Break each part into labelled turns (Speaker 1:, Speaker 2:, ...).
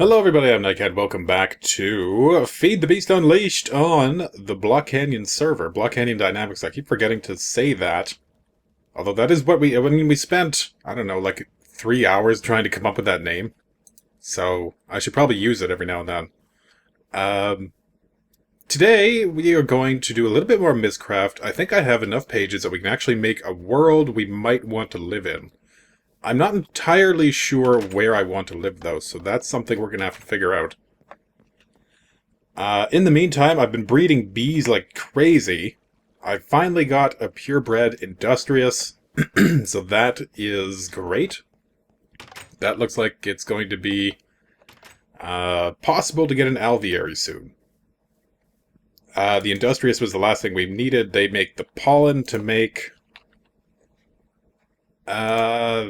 Speaker 1: Hello everybody, I'm Nightcat. Welcome back to Feed the Beast Unleashed on the Block Canyon server. Block Canyon Dynamics, I keep forgetting to say that. Although that is what we spent, I don't know, like 3 hours trying to come up with that name. So, I should probably use it every now and then. Today, we are going to do a little bit more Mystcraft. I think I have enough pages that we can actually make a world we might want to live in. I'm not entirely sure where I want to live, though, so that's something we're going to have to figure out. In the meantime, I've been breeding bees like crazy. I finally got a purebred industrious, so that is great. That looks like it's going to be possible to get an alveary soon. The industrious was the last thing we needed. They make the pollen to make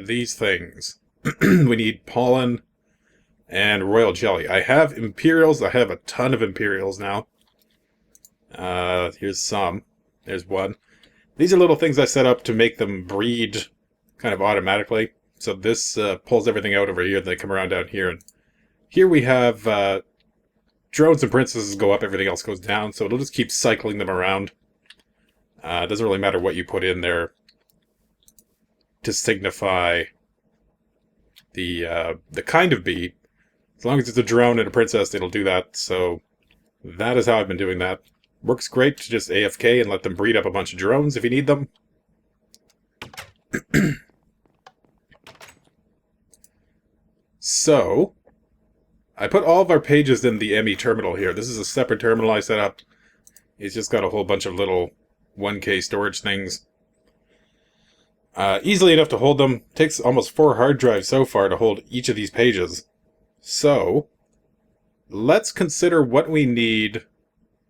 Speaker 1: these things. We need pollen and royal jelly. I have Imperials. I have a ton of Imperials now. Here's some. There's one. These are little things I set up to make them breed kind of automatically. So this pulls everything out over here. They come around down here. And here we have drones and princesses go up. Everything else goes down. So it'll just keep cycling them around. It doesn't really matter what you put in there to signify the kind of bee. As long as it's a drone and a princess, it'll do that. So that is how I've been doing that. Works great to just AFK and let them breed up a bunch of drones if you need them. So, I put all of our pages in the ME terminal here. This is a separate terminal I set up. It's just got a whole bunch of little 1K storage things. Easily enough to hold them. Takes almost 4 hard drives so far to hold each of these pages. So, let's consider what we need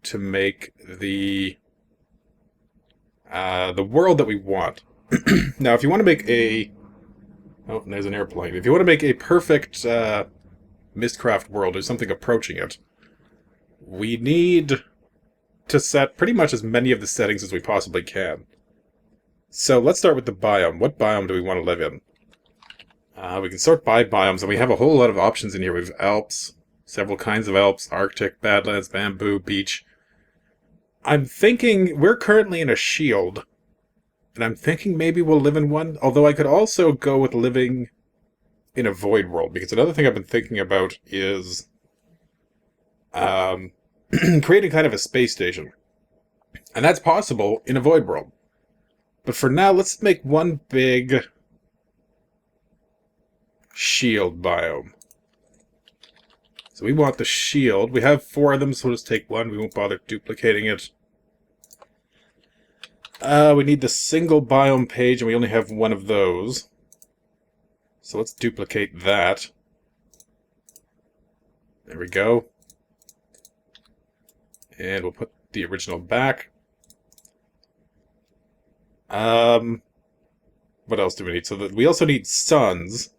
Speaker 1: to make the world that we want. Now, if you want to make a... Oh, there's an airplane. If you want to make a perfect Mystcraft world, or something approaching it, we need to set pretty much as many of the settings as we possibly can. So, let's start with the biome. What biome do we want to live in? We can sort by biomes, and we have a whole lot of options in here. We have Alps, several kinds of Alps, Arctic, Badlands, Bamboo, Beach. I'm thinking we're currently in a shield, and I'm thinking maybe we'll live in one, although I could also go with living in a void world, because another thing I've been thinking about is creating kind of a space station. And that's possible in a void world. But for now, let's make one big shield biome. So we want the shield. We have 4 of them, so we'll just take one. We won't bother duplicating it. We need the single biome page, and we only have one of those. So let's duplicate that. There we go. And we'll put the original back. What else do we need? So we also need suns.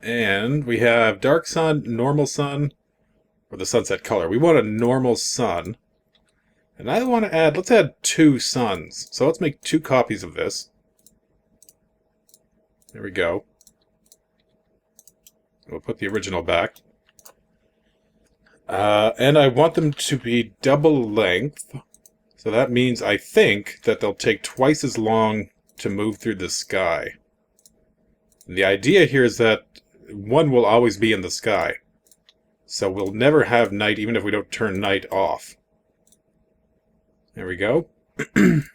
Speaker 1: And we have dark sun, normal sun, or the sunset color. We want a normal sun. And I want to add, let's add 2 suns. So let's make 2 copies of this. There we go. We'll put the original back. And I want them to be double length. So that means I think that they'll take twice as long to move through the sky. And the idea here is that one will always be in the sky. So we'll never have night, even if we don't turn night off. There we go. And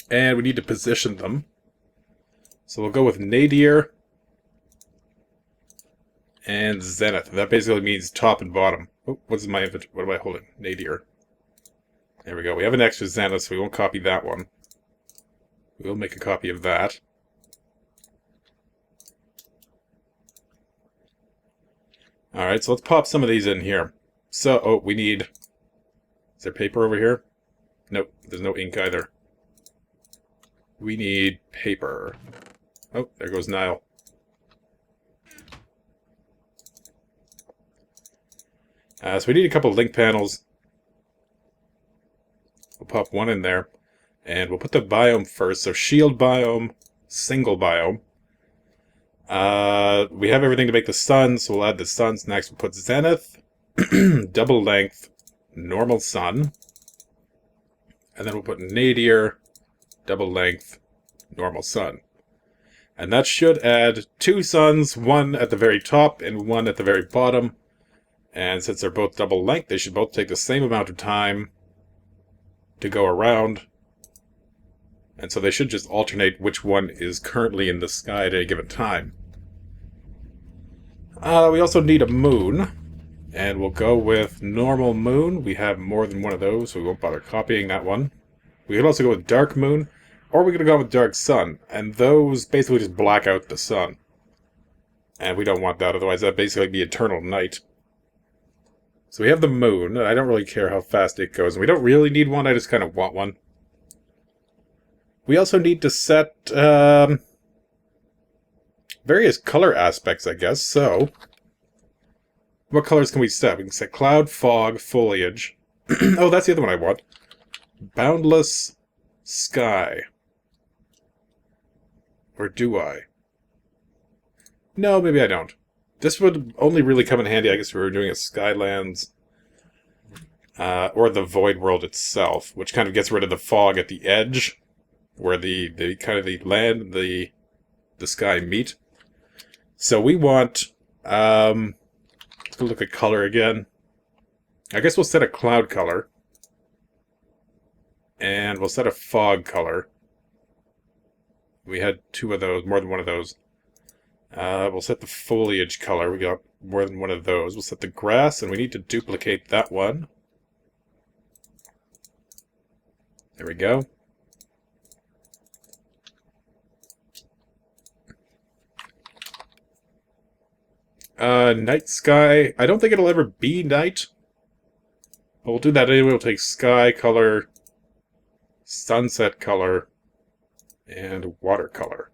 Speaker 1: we need to position them. So we'll go with nadir and zenith. That basically means top and bottom. Oh, what's my inventory? What am I holding? Nadir. There we go. We have an extra zenith, so we won't copy that one. We'll make a copy of that. Alright, so let's pop some of these in here. So, oh, we need... Is there paper over here? Nope, there's no ink either. We need paper. Oh, there goes Nile. So we need a couple of link panels. We'll pop one in there. And we'll put the biome first. So shield biome, single biome. We have everything to make the sun, so we'll add the suns next. We'll put zenith, double length, normal sun. And then we'll put nadir, double length, normal sun. And that should add 2 suns, one at the very top and one at the very bottom. And since they're both double length, they should both take the same amount of time to go around. And so they should just alternate which one is currently in the sky at any given time. We also need a moon. And we'll go with normal moon. We have more than one of those, so we won't bother copying that one. We could also go with dark moon, or we could go with dark sun. And those basically just black out the sun. And we don't want that, otherwise that'd basically be eternal night. So we have the moon. I don't really care how fast it goes. And we don't really need one, I just kind of want one. We also need to set various color aspects, I guess. So, what colors can we set? We can set cloud, fog, foliage. Oh, that's the other one I want. Boundless sky. Or do I? No, maybe I don't. This would only really come in handy, I guess, if we were doing a Skylands. Or the Void World itself, which kind of gets rid of the fog at the edge, where the kind of the land and the sky meet. So we want, let's go look at color again. I guess we'll set a cloud color. And we'll set a fog color. We had 2 of those, more than one of those. We'll set the foliage color. We got more than one of those. We'll set the grass, and we need to duplicate that one. There we go. Night sky. I don't think it'll ever be night. But we'll do that anyway. We'll take sky color, sunset color, and watercolor.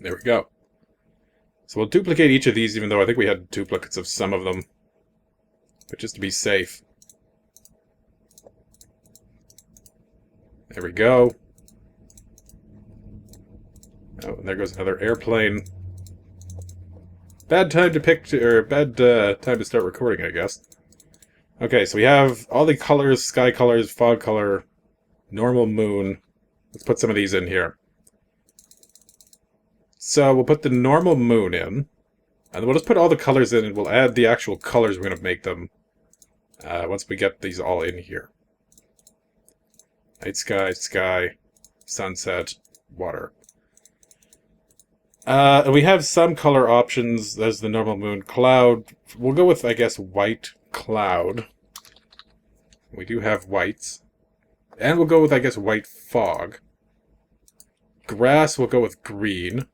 Speaker 1: There we go. So we'll duplicate each of these, even though I think we had duplicates of some of them. But just to be safe. There we go. Oh, and there goes another airplane. Bad time to pick, or bad time to start recording, I guess. Okay, so we have all the colors, sky colors, fog color, normal moon. Let's put some of these in here. So we'll put the normal moon in, and we'll just put all the colors in, and we'll add the actual colors we're going to make them once we get these all in here. Night sky, sky, sunset, water. And we have some color options. There's the normal moon, cloud. We'll go with, I guess, white cloud. We do have whites. And we'll go with, I guess, white fog. Grass, we'll go with green.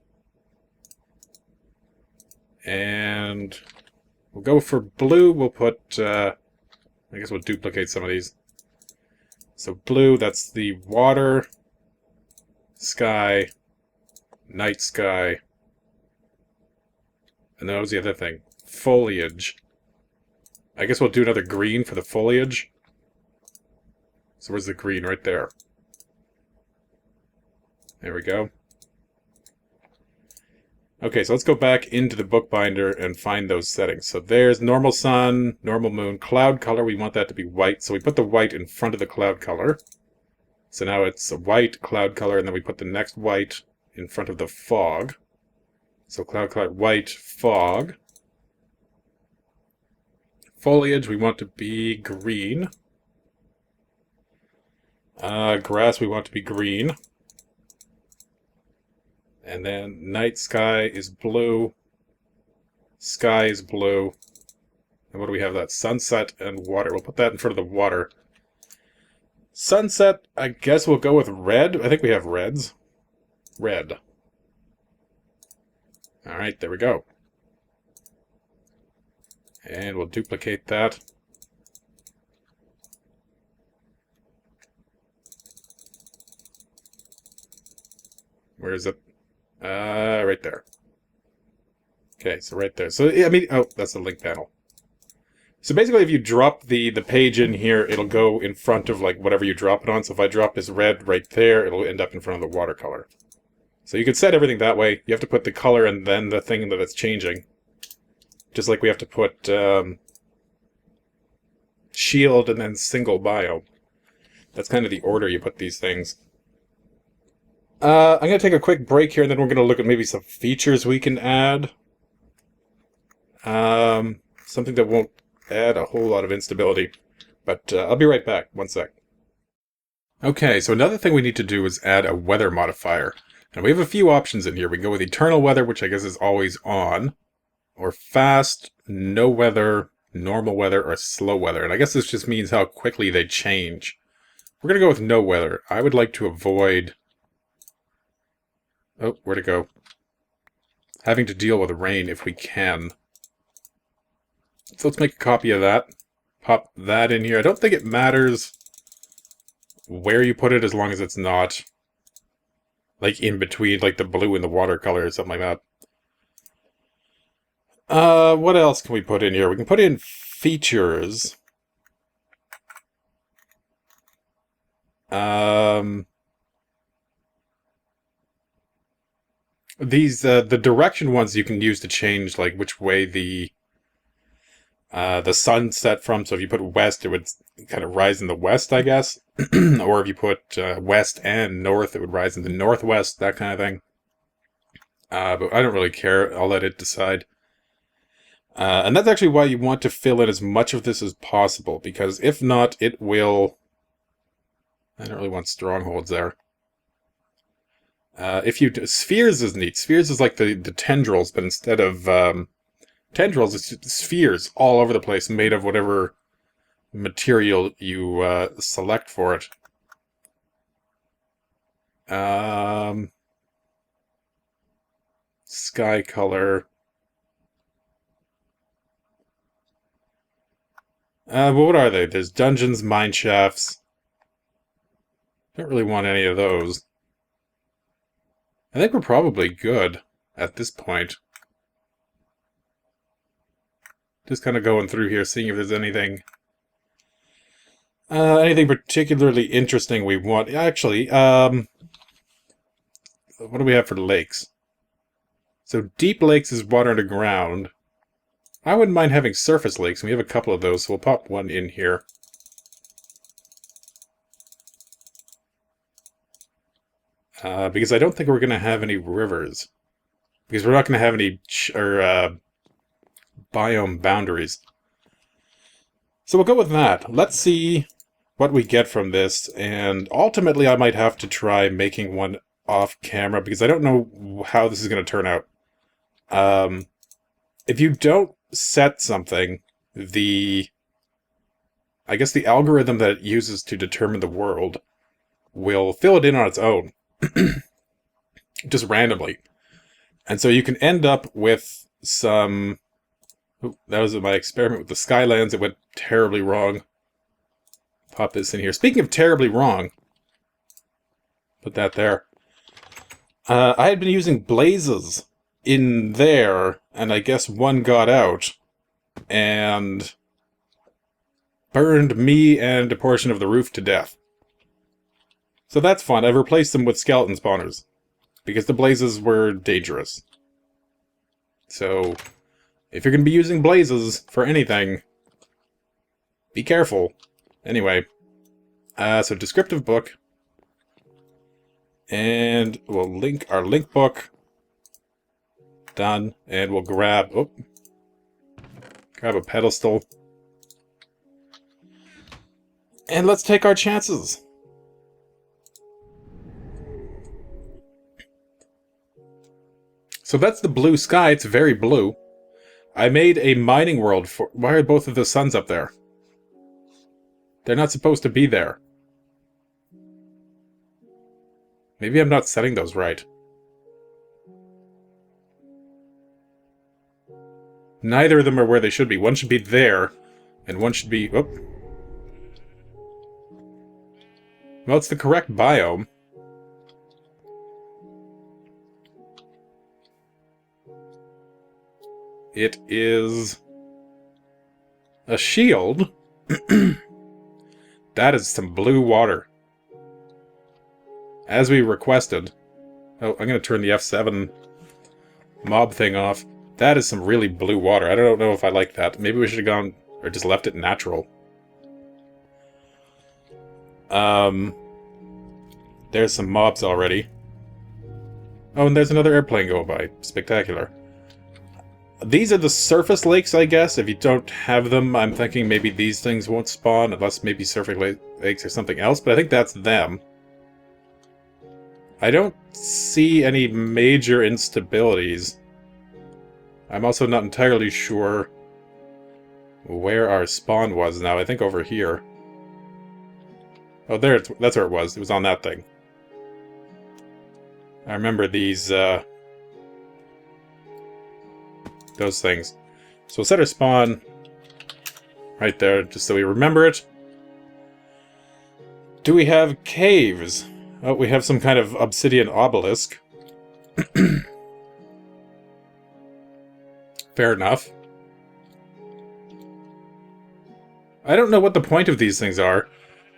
Speaker 1: And we'll go for blue. We'll put, I guess we'll duplicate some of these. So blue, that's the water, sky, night sky. And that was the other thing. Foliage. I guess we'll do another green for the foliage. So where's the green? Right there. There we go. Okay, so let's go back into the bookbinder and find those settings. So there's normal sun, normal moon, cloud color. We want that to be white. So we put the white in front of the cloud color. So now it's a white cloud color, and then we put the next white in front of the fog. So cloud color, white, fog. Foliage, we want to be green. Grass, we want to be green. And then night sky is blue. Sky is blue. And what do we have? That sunset and water. We'll put that in front of the water. Sunset, I guess we'll go with red. I think we have reds. Red. Alright, there we go. And we'll duplicate that. Where is it? Right there. Okay, so right there. So, I mean, oh, that's the link panel. So basically, if you drop the page in here, it'll go in front of, like, whatever you drop it on. So if I drop this red right there, it'll end up in front of the watercolor. So you could set everything that way. You have to put the color and then the thing that it's changing. Just like we have to put shield and then single biome. That's kind of the order you put these things. I'm going to take a quick break here, and then we're going to look at maybe some features we can add. Something that won't add a whole lot of instability. But I'll be right back. One sec. Okay, so another thing we need to do is add a weather modifier. And we have a few options in here. We can go with eternal weather, which I guess is always on, or fast, no weather, normal weather, or slow weather. And I guess this just means how quickly they change. We're going to go with no weather. I would like to avoid... Oh, where'd it go? Having to deal with rain if we can. So let's make a copy of that. Pop that in here. I don't think it matters where you put it as long as it's not like in between, like the blue and the watercolor or something like that. What else can we put in here? We can put in features. These the direction ones you can use to change like which way the sun set from. So if you put west, it would kind of rise in the west, I guess. Or if you put west and north, it would rise in the northwest, that kind of thing. But I don't really care. I'll let it decide. And that's actually why you want to fill in as much of this as possible, because if not, it will... I don't really want strongholds there. If you... Spheres is neat. Spheres is like the tendrils, but instead of tendrils, it's just spheres all over the place, made of whatever material you select for it. Sky color. Well, what are they? There's dungeons, mine shafts. Don't really want any of those. I think we're probably good at this point. Just kind of going through here, seeing if there's anything particularly interesting we want. Actually, what do we have for lakes? So deep lakes is water underground. I wouldn't mind having surface lakes, and we have a couple of those, so we'll pop one in here. Because I don't think we're going to have any rivers. Because we're not going to have any biome boundaries. So we'll go with that. Let's see what we get from this, and ultimately I might have to try making one off camera, because I don't know how this is going to turn out. If you don't set something, I guess the algorithm that it uses to determine the world will fill it in on its own. Just randomly. And so you can end up with some... Ooh, that was my experiment with the Skylands. It went terribly wrong. Pop this in here. Speaking of terribly wrong, put that there. I had been using blazes in there, and I guess one got out and burned me and a portion of the roof to death. So that's fun. I've replaced them with skeleton spawners, because the blazes were dangerous. So, if you're going to be using blazes for anything, be careful. Anyway, so descriptive book. And we'll link our link book. Done. And we'll grab a pedestal. And let's take our chances. So that's the blue sky. It's very blue. I made a mining world for... Why are both of the suns up there? They're not supposed to be there. Maybe I'm not setting those right. Neither of them are where they should be. One should be there, and one should be... Oh. Well, it's the correct biome. It is a shield. That is some blue water. As we requested. Oh, I'm going to turn the F7 mob thing off. That is some really blue water. I don't know if I like that. Maybe we should have gone, or just left it natural. There's some mobs already. Oh, and there's another airplane going by. Spectacular. These are the surface lakes, I guess. If you don't have them, I'm thinking maybe these things won't spawn, unless maybe surface lakes or something else, but I think that's them. I don't see any major instabilities. I'm also not entirely sure where our spawn was now. I think over here. Oh, there, that's where it was. It was on that thing. I remember these, those things. So we'll set our spawn right there, just so we remember it. Do we have caves? Oh, we have some kind of obsidian obelisk. Fair enough. I don't know what the point of these things are.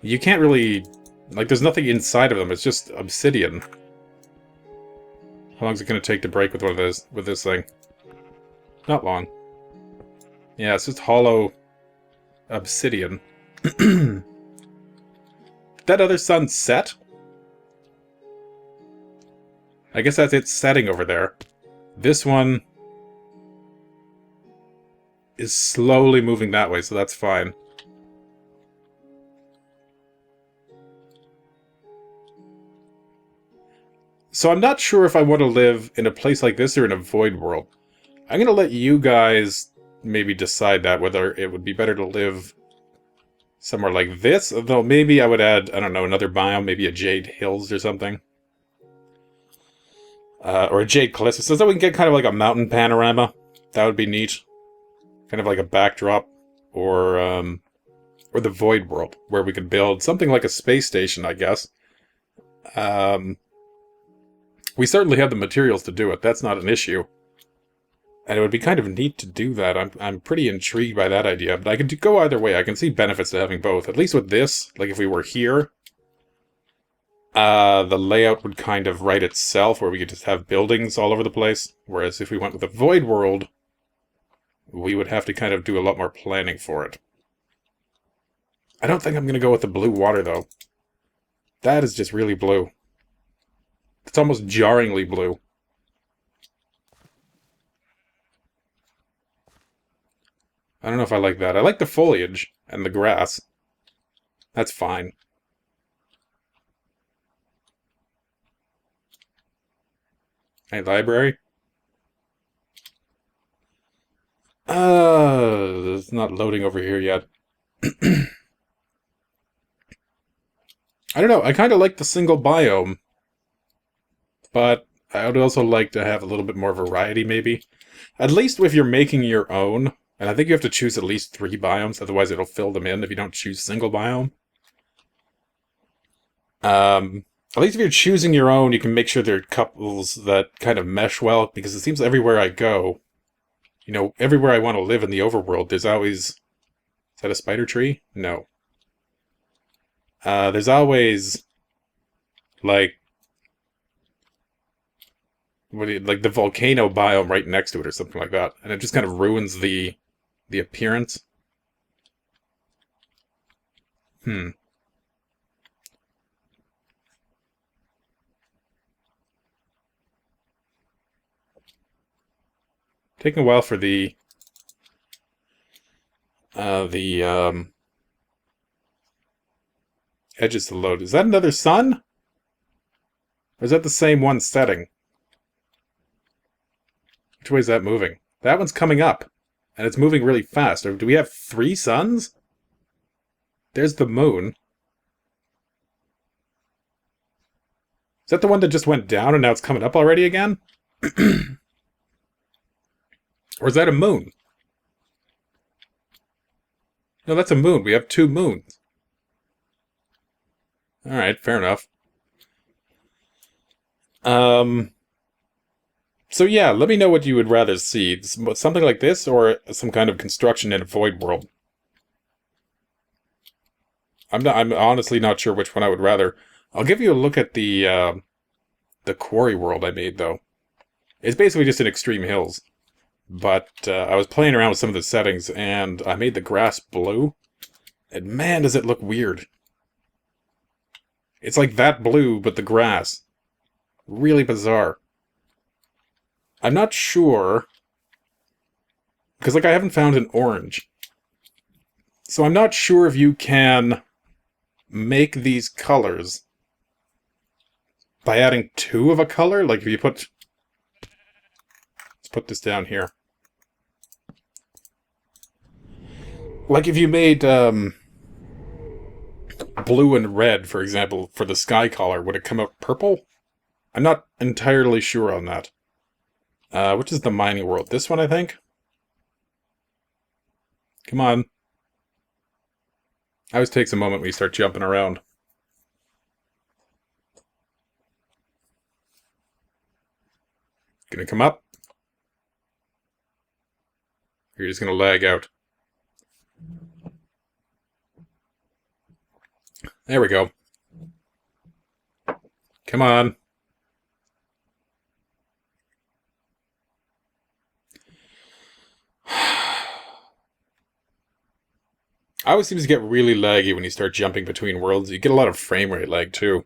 Speaker 1: You can't really... Like, there's nothing inside of them. It's just obsidian. How long is it going to take to break with one of those, with this thing? Not long. Yeah, it's just hollow obsidian. Did that other sun set? I guess that's it setting over there. This one is slowly moving that way, so that's fine. So I'm not sure if I want to live in a place like this or in a void world. I'm going to let you guys maybe decide that, whether it would be better to live somewhere like this, though maybe I would add, I don't know, another biome, maybe a Jade Hills or something. Or a Jade Cliffs, so that we can get kind of like a mountain panorama. That would be neat. Kind of like a backdrop. Or the void world, where we could build something like a space station, I guess. We certainly have the materials to do it, that's not an issue. And it would be kind of neat to do that. I'm pretty intrigued by that idea, but I could go either way. I can see benefits to having both. At least with this, like if we were here, the layout would kind of write itself, where we could just have buildings all over the place. Whereas if we went with a void world, we would have to kind of do a lot more planning for it. I don't think I'm going to go with the blue water, though. That is just really blue. It's almost jarringly blue. I don't know if I like that. I like the foliage and the grass. That's fine. Hey, library? It's not loading over here yet. I don't know, I kind of like the single biome. But I would also like to have a little bit more variety, maybe. At least if you're making your own. And I think you have to choose at least 3 biomes, otherwise it'll fill them in if you don't choose single biome. At least if you're choosing your own, you can make sure there are couples that kind of mesh well, because it seems everywhere I go, you know, everywhere I want to live in the overworld, there's always... Is that a spider tree? No. There's always, like... like the volcano biome right next to it or something like that. And it just kind of ruins the appearance. Taking a while for the edges to load. Is that another sun? Or is that the same one setting? Which way is that moving? That one's coming up. And it's moving really fast. Or do we have 3 suns? There's the moon. Is that the one that just went down and now it's coming up already again? Or is that a moon? No, that's a moon. We have 2 moons. Alright, fair enough. So yeah, let me know what you would rather see. Something like this, or some kind of construction in a void world. I'm honestly not sure which one I would rather. I'll give you a look at the the Quarry world I made, though. It's basically just in extreme hills. But I was playing around with some of the settings, and I made the grass blue. And man, does it look weird. It's like that blue, but the grass. Really bizarre. I'm not sure, because like I haven't found an orange. So I'm not sure if you can make these colors by adding 2 of a color. Like if you put... Let's put this down here. Like if you made blue and red, for example, for the sky color, would it come out purple? I'm not entirely sure on that. Which is the mining world? This one, I think? Come on. Always takes a moment when you start jumping around. Gonna come up? Or you're just gonna lag out? There we go. Come on. I always seems to get really laggy when you start jumping between worlds. You get a lot of frame rate lag, too.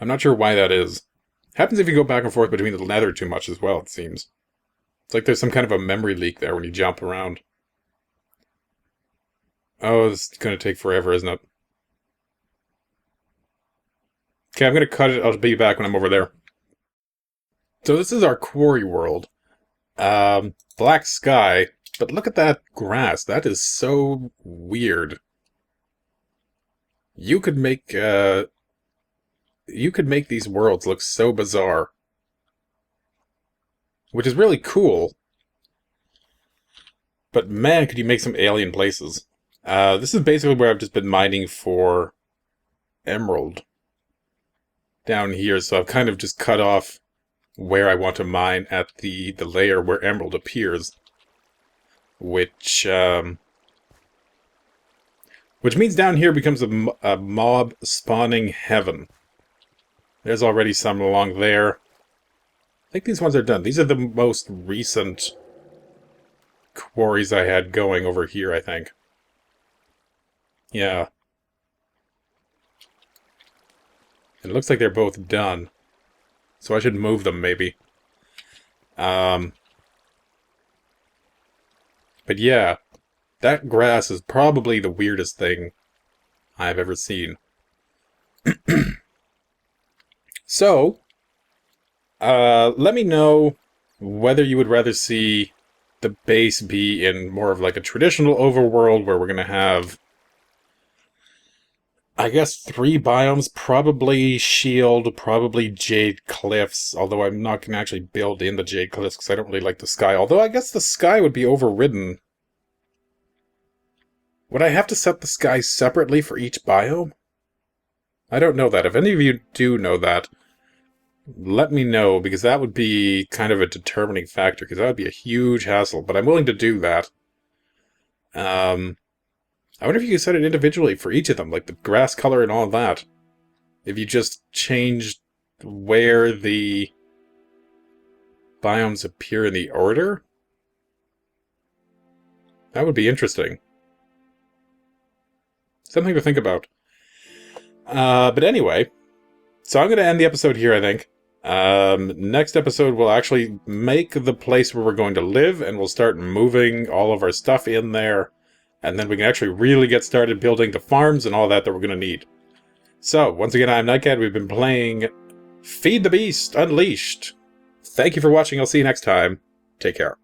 Speaker 1: I'm not sure why that is. Happens if you go back and forth between the nether too much as well, it seems. It's like there's some kind of a memory leak there when you jump around. Oh, this is going to take forever, isn't it? Okay, I'm going to cut it. I'll be back when I'm over there. So this is our Quarry world. Black sky. But look at that grass. That is so weird. You could make these worlds look so bizarre. Which is really cool. But man, could you make some alien places. This is basically where I've just been mining for emerald. Down here, so I've kind of just cut off where I want to mine at the layer where emerald appears. Which means down here becomes a mob spawning heaven. There's already some along there. I think these ones are done. These are the most recent quarries I had going over here, I think. Yeah. It looks like they're both done. So I should move them, maybe. But yeah, that grass is probably the weirdest thing I've ever seen. So, let me know whether you would rather see the base be in more of like a traditional overworld where we're going to have, I guess, 3 biomes, probably shield, probably jade cliffs, although I'm not going to actually build in the jade cliffs because I don't really like the sky, although I guess the sky would be overridden. Would I have to set the sky separately for each biome? I don't know that. If any of you do know that, let me know, because that would be kind of a determining factor, because that would be a huge hassle, but I'm willing to do that. I wonder if you could set it individually for each of them, like the grass color and all that. If you just changed where the biomes appear in the order? That would be interesting. Something to think about. But anyway, so I'm going to end the episode here, I think. Next episode, we'll actually make the place where we're going to live, and we'll start moving all of our stuff in there. And then we can actually really get started building the farms and all that we're going to need. So, once again, I'm Nightcat. We've been playing Feed the Beast Unleashed. Thank you for watching. I'll see you next time. Take care.